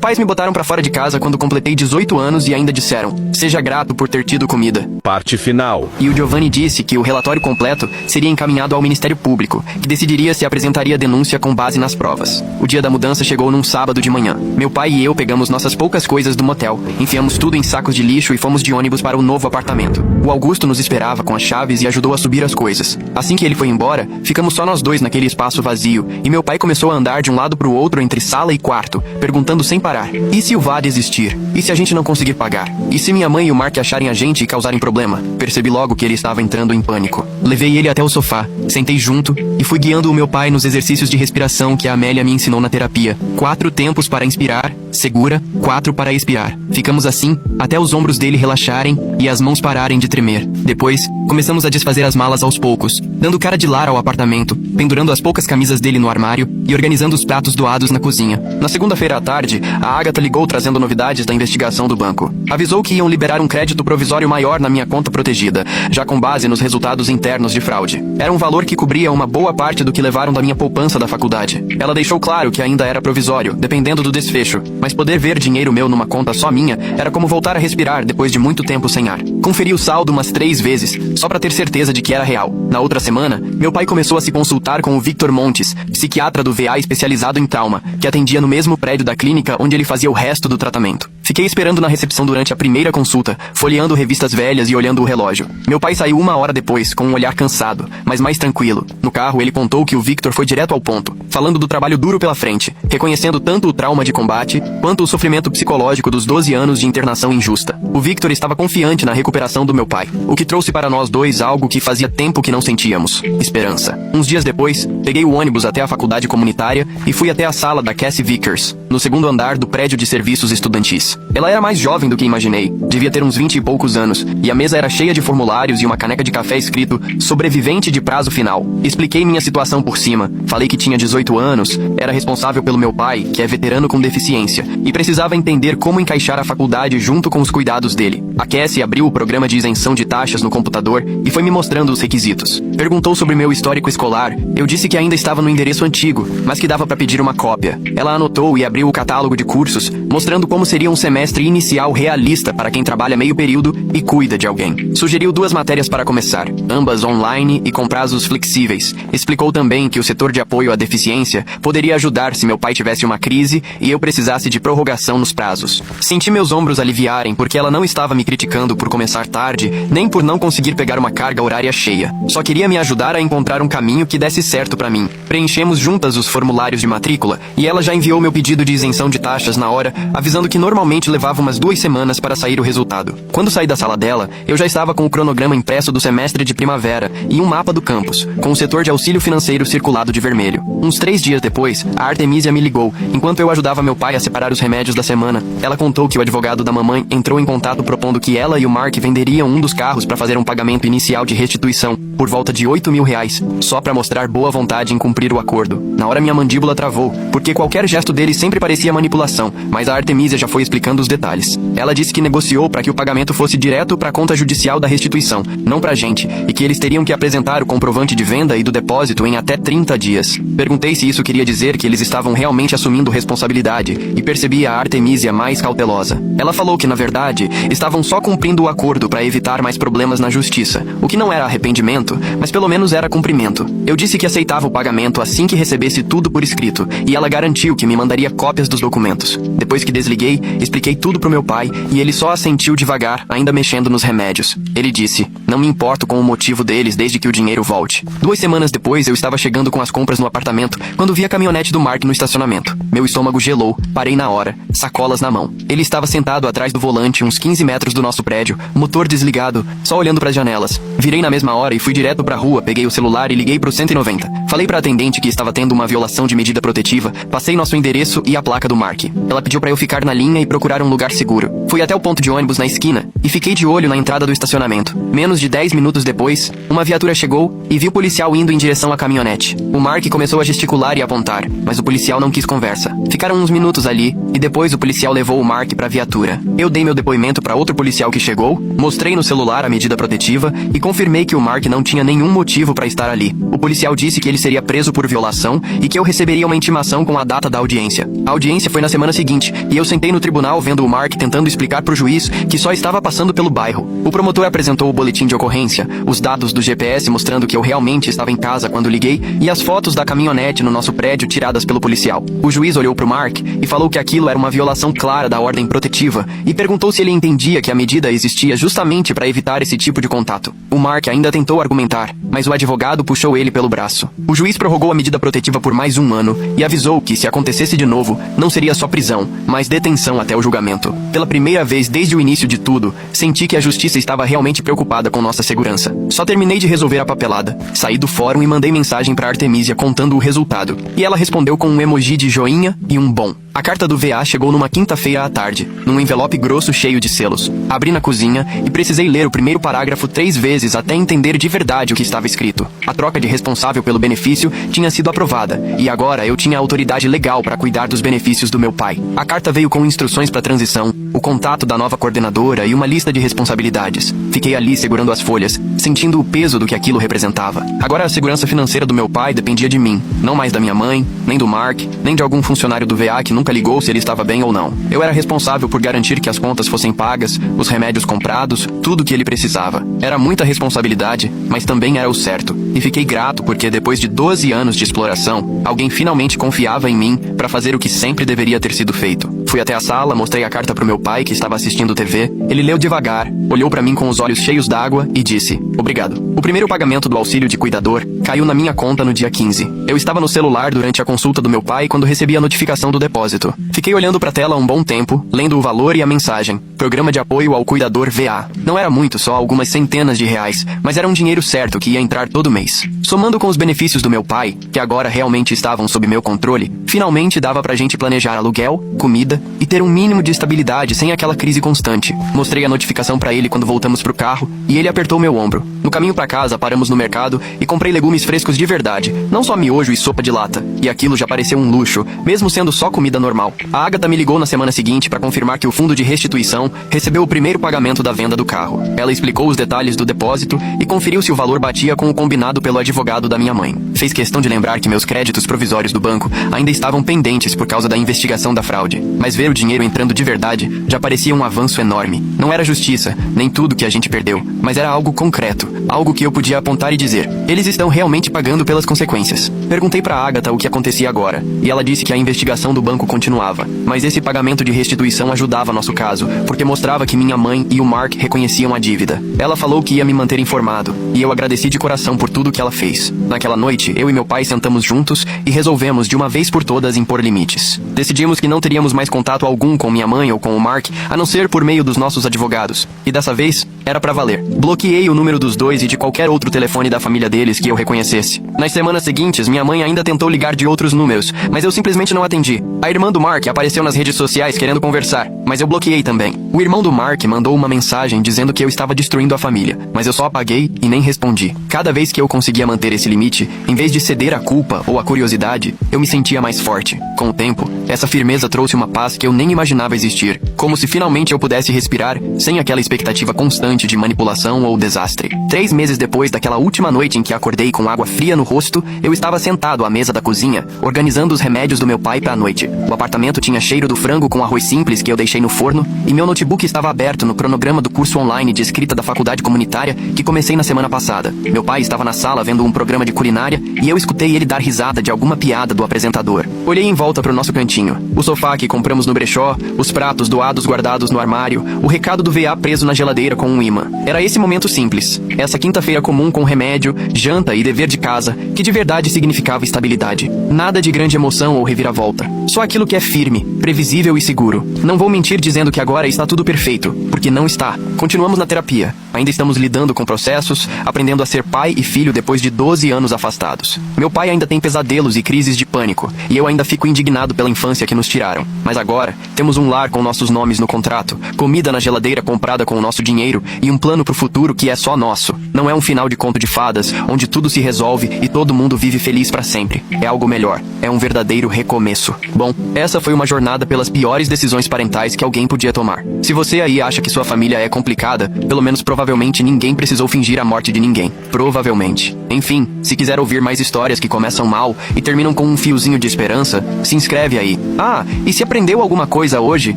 Pais me botaram pra fora de casa quando completei 18 anos e ainda disseram: seja grato por ter tido comida. Parte final. E o Giovanni disse que o relatório completo seria encaminhado ao Ministério Público, que decidiria se apresentaria denúncia com base nas provas. O dia da mudança chegou num sábado de manhã. Meu pai e eu pegamos nossas poucas coisas do motel, enfiamos tudo em sacos de lixo e fomos de ônibus para o novo apartamento. O Augusto nos esperava com as chaves e ajudou a subir as coisas. Assim que ele foi embora, ficamos só nós dois naquele espaço vazio, e meu pai começou a andar de um lado pro outro entre sala e quarto, perguntando sem parar: e se o VAD existir? E se a gente não conseguir pagar? E se minha mãe e o Mark acharem a gente e causarem problema? Percebi logo que ele estava entrando em pânico. Levei ele até o sofá, sentei junto e fui guiando o meu pai nos exercícios de respiração que a Amélia me ensinou na terapia. 4 tempos para inspirar, segura, 4 para expirar. Ficamos assim até os ombros dele relaxarem e as mãos pararem de tremer. Depois, começamos a desfazer as malas aos poucos, dando cara de lar ao apartamento, pendurando as poucas camisas dele no armário e organizando os pratos doados na cozinha. Na segunda-feira à tarde, a Agatha ligou trazendo novidades da investigação do banco. Avisou que iam liberar um crédito provisório maior na minha conta protegida, já com base nos resultados internos de fraude. Era um valor que cobria uma boa parte do que levaram da minha poupança da faculdade. Ela deixou claro que ainda era provisório, dependendo do desfecho, mas poder ver dinheiro meu numa conta só minha era como voltar a respirar depois de muito tempo sem ar. Conferi o saldo umas 3 vezes, só pra ter certeza de que era real. Na outra semana, meu pai começou a se consultar com o Victor Montes, psiquiatra do VA especializado em trauma, que atendia no mesmo prédio da clínica onde ele fazia o resto do tratamento. Fiquei esperando na recepção durante a primeira consulta, folheando revistas velhas e olhando o relógio. Meu pai saiu 1 hora depois, com um olhar cansado, mas mais tranquilo. No carro, ele contou que o Victor foi direto ao ponto, falando do trabalho duro pela frente, reconhecendo tanto o trauma de combate, quanto o sofrimento psicológico dos 12 anos de internação injusta. O Victor estava confiante na recuperação do meu pai, o que trouxe para nós dois algo que fazia tempo que não sentíamos: esperança. Uns dias depois, peguei o ônibus até a faculdade comunitária e fui até a sala da Cassie Vickers, no 2º andar do prédio de serviços estudantis. Ela era mais jovem do que imaginei, devia ter uns 20 e poucos anos, e a mesa era cheia de formulários e uma caneca de café escrito "sobrevivente de prazo final". Expliquei minha situação por cima, falei que tinha 18 anos, era responsável pelo meu pai, que é veterano com deficiência, e precisava entender como encaixar a faculdade junto com os cuidados dele. A Cassie abriu o programa de isenção de taxas no computador e foi me mostrando os requisitos. Perguntou sobre meu histórico escolar, eu disse que ainda estava no endereço antigo, mas que dava para pedir uma cópia. Ela anotou e abriu o catálogo de cursos, mostrando como seria um semestre inicial realista para quem trabalha meio período e cuida de alguém. Sugeriu 2 matérias para começar, ambas online e com prazos flexíveis. Explicou também que o setor de apoio à deficiência poderia ajudar se meu pai tivesse uma crise e eu precisasse de prorrogação nos prazos. Senti meus ombros aliviarem porque ela não estava me criticando por começar tarde, nem por não conseguir pegar uma carga horária cheia. Só queria me ajudar a encontrar um caminho que desse certo para mim. Preenchemos juntas os formulários de matrícula e ela já enviou meu pedido de isenção de taxas na hora, avisando que normalmente levava umas 2 semanas para sair o resultado. Quando saí da sala dela, eu já estava com o cronograma impresso do semestre de primavera e um mapa do campus, com o setor de auxílio financeiro circulado de vermelho. Uns 3 dias depois, a Artemisia me ligou, enquanto eu ajudava meu pai a separar os remédios da semana. Ela contou que o advogado da mamãe entrou em contato propondo que ela e o Mark venderiam um dos carros para fazer um pagamento inicial de restituição, por volta de R$8.000, só para mostrar boa vontade em cumprir o acordo. Na hora minha mandíbula travou, porque qualquer gesto dele sempre parecia manipulação, mas a Artemisia já foi explicando os detalhes. Ela disse que negociou para que o pagamento fosse direto para a conta judicial da restituição, não pra gente, e que eles teriam que apresentar o comprovante de venda e do depósito em até 30 dias. Perguntei se isso queria dizer que eles estavam realmente assumindo responsabilidade, e percebi a Artemisia mais cautelosa. Ela falou que, na verdade, estavam só cumprindo o acordo para evitar mais problemas na justiça, o que não era arrependimento, mas pelo menos era cumprimento. Eu disse que aceitava o pagamento assim que recebesse tudo por escrito, e ela garantiu que me mandaria cópias dos documentos. Depois que desliguei, expliquei tudo pro meu pai, e ele só assentiu devagar, ainda mexendo nos remédios. Ele disse: não me importo com o motivo deles desde que o dinheiro volte. 2 semanas depois, eu estava chegando com as compras no apartamento, quando vi a caminhonete do Mark no estacionamento. Meu estômago gelou, parei na hora, sacolas na mão. Ele estava sentado atrás do volante, uns 15 metros do nosso prédio, motor desligado, só olhando para as janelas. Virei na mesma hora e fui direto pra rua, peguei o celular e liguei pro 190. Falei pra atendente que estava tendo uma violação de medida protetiva, passei nosso endereço e a placa do Mark. Ela pediu pra eu ficar na linha e procurar um lugar seguro. Fui até o ponto de ônibus na esquina, e fiquei de olho na entrada do estacionamento. Menos de 10 minutos depois, uma viatura chegou e vi o policial indo em direção à caminhonete. O Mark começou a gesticular e apontar, mas o policial não quis conversa. Ficaram uns minutos ali, e depois o policial levou o Mark para a viatura. Eu dei meu depoimento para outro policial que chegou, mostrei no celular a medida protetiva e confirmei que o Mark não tinha nenhum motivo para estar ali. O policial disse que ele seria preso por violação e que eu receberia uma intimação com a data da audiência. A audiência foi na semana seguinte, e eu sentei no tribunal vendo o Mark tentando explicar para o juiz que só estava passando pelo bairro. O promotor apresentou o boletim de ocorrência, os dados do GPS mostrando que eu realmente estava em casa quando liguei e as fotos da caminhonete no nosso prédio tiradas pelo policial. O juiz olhou para o Mark e falou que aquilo era uma violação clara da ordem protetiva e perguntou se ele entendia que a medida existia justamente para evitar esse tipo de contato. O Mark ainda tentou argumentar, mas o advogado puxou ele pelo braço. O juiz prorrogou a medida protetiva por mais 1 ano e avisou que, se acontecesse de novo, não seria só prisão, mas detenção até o julgamento. Pela primeira vez desde o início de tudo, senti que a justiça estava realmente preocupada com nossa segurança. Só terminei de resolver a papelada, saí do fórum e mandei mensagem para Artemisia contando o resultado, e ela respondeu com um emoji de joinha e um bom. A carta do VA chegou numa quinta-feira à tarde, num envelope grosso cheio de selos. Abri na cozinha e precisei ler o primeiro parágrafo 3 vezes até entender de verdade o que estava escrito. A troca de responsável pelo benefício tinha sido aprovada, e agora eu tinha autoridade legal para cuidar dos benefícios do meu pai. A carta veio com instruções para transição, o contato da nova coordenadora e uma lista de responsabilidades. Fiquei ali segurando as folhas, sentindo o peso do que aquilo representava. Agora a segurança financeira do meu pai dependia de mim, não mais da minha mãe, nem do Mark, nem de algum funcionário do VA que nunca ligou se ele estava bem ou não. Eu era responsável por garantir que as contas fossem pagas, os remédios comprados, tudo o que ele precisava. Era muita responsabilidade, mas também era o certo. E fiquei grato porque, depois de 12 anos de exploração, alguém finalmente confiava em mim para fazer o que sempre deveria ter sido feito. Fui até a sala, mostrei a carta pro meu pai, que estava assistindo TV. Ele leu devagar, olhou para mim com os olhos cheios d'água e disse: "Obrigado." O primeiro pagamento do auxílio de cuidador caiu na minha conta no dia 15. Eu estava no celular durante a consulta do meu pai quando recebi a notificação do depósito. Fiquei olhando para a tela um bom tempo, lendo o valor e a mensagem. Programa de apoio ao cuidador VA. Não era muito, só algumas centenas de reais, mas era um dinheiro certo que ia entrar todo mês. Somando com os benefícios do meu pai, que agora realmente estavam sob meu controle, finalmente dava pra gente planejar aluguel, comida e ter um mínimo de estabilidade sem aquela crise constante. Mostrei a notificação pra ele quando voltamos pro carro e ele apertou meu ombro. No caminho pra casa, paramos no mercado e comprei legumes frescos de verdade, não só miojo e sopa de lata. E aquilo já pareceu um luxo, mesmo sendo só comida normal. A Agatha me ligou na semana seguinte pra confirmar que o fundo de restituição recebeu o primeiro pagamento da venda do carro. Ela explicou os detalhes do depósito e conferiu se o valor batia com o combinado pelo advogado da minha mãe. Fez questão de lembrar que meus créditos provisórios do banco ainda estavam pendentes por causa da investigação da fraude. Mas ver o dinheiro entrando de verdade já parecia um avanço enorme. Não era justiça, nem tudo que a gente perdeu, mas era algo concreto, algo que eu podia apontar e dizer: eles estão realmente pagando pelas consequências. Perguntei pra Agatha o que acontecia agora, e ela disse que a investigação do banco continuava, mas esse pagamento de restituição ajudava nosso caso, porque mostrava que minha mãe e o Mark reconheciam a dívida. Ela falou que ia me manter informado, e eu agradeci de coração por tudo que ela fez. Naquela noite, eu e meu pai sentamos juntos e resolvemos de uma vez por todas impor limites. Decidimos que não teríamos mais contato algum com minha mãe ou com o Mark, a não ser por meio dos nossos advogados. E dessa vez, era pra valer. Bloqueei o número dos dois e de qualquer outro telefone da família deles que eu reconhecesse. Nas semanas seguintes, minha mãe ainda tentou ligar de outros números, mas eu simplesmente não atendi. A irmã do Mark apareceu nas redes sociais querendo conversar, mas eu bloqueei também. O irmão do Mark mandou uma mensagem dizendo que eu estava destruindo a família, mas eu só apaguei e nem respondi. Cada vez que eu conseguia manter esse limite, em vez de ceder à culpa ou à curiosidade, eu me sentia mais forte. Com o tempo, essa firmeza trouxe uma paz que eu nem imaginava existir, como se finalmente eu pudesse respirar sem aquela expectativa constante de manipulação ou desastre. 3 meses depois daquela última noite em que acordei com água fria no rosto, eu estava sentado à mesa da cozinha, organizando os remédios do meu pai para a noite. O apartamento tinha cheiro do frango com arroz simples que eu deixei no forno, e meu notebook estava aberto no cronograma do curso online de escrita da faculdade comunitária que comecei na semana passada. Meu pai estava na sala vendo um programa de culinária e eu escutei ele dar risada de alguma piada do apresentador. Olhei em volta para o nosso cantinho. O sofá que compramos no brechó, os pratos doados guardados no armário, o recado do VA preso na geladeira com um imã. Era esse momento simples, essa quinta-feira comum com remédio, janta e dever de casa, que de verdade significava estabilidade. Nada de grande emoção ou reviravolta. Só aquilo que é firme, previsível e seguro. Não vou mentir dizendo que agora está tudo perfeito, porque não está. Continuamos na terapia. Ainda estamos lidando com processos, aprendendo a ser pai e filho depois de 12 anos afastados. Meu pai ainda tem pesadelos e crises de pânico, e eu ainda fico indignado pela infância que nos tiraram. Mas agora, temos um lar com nossos nomes no contrato, comida na geladeira comprada com o nosso dinheiro e um plano pro futuro que é só nosso. Não é um final de conto de fadas, onde tudo se resolve e todo mundo vive feliz pra sempre. É algo melhor. É um verdadeiro recomeço. Bom, essa foi uma jornada pelas piores decisões parentais que alguém podia tomar. Se você aí acha que sua família é complicada, pelo menos provavelmente ninguém precisou fingir a morte de ninguém. Provavelmente. Enfim, se quiser ouvir mais histórias que começam mal e terminam com um fiozinho de esperança, se inscreve aí. Ah, e se aprendeu alguma coisa hoje,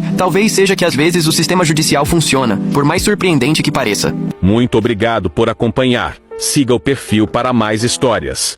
talvez seja que às vezes o sistema judicial funciona, por mais surpreendente que pareça. Muito obrigado por acompanhar. Siga o perfil para mais histórias.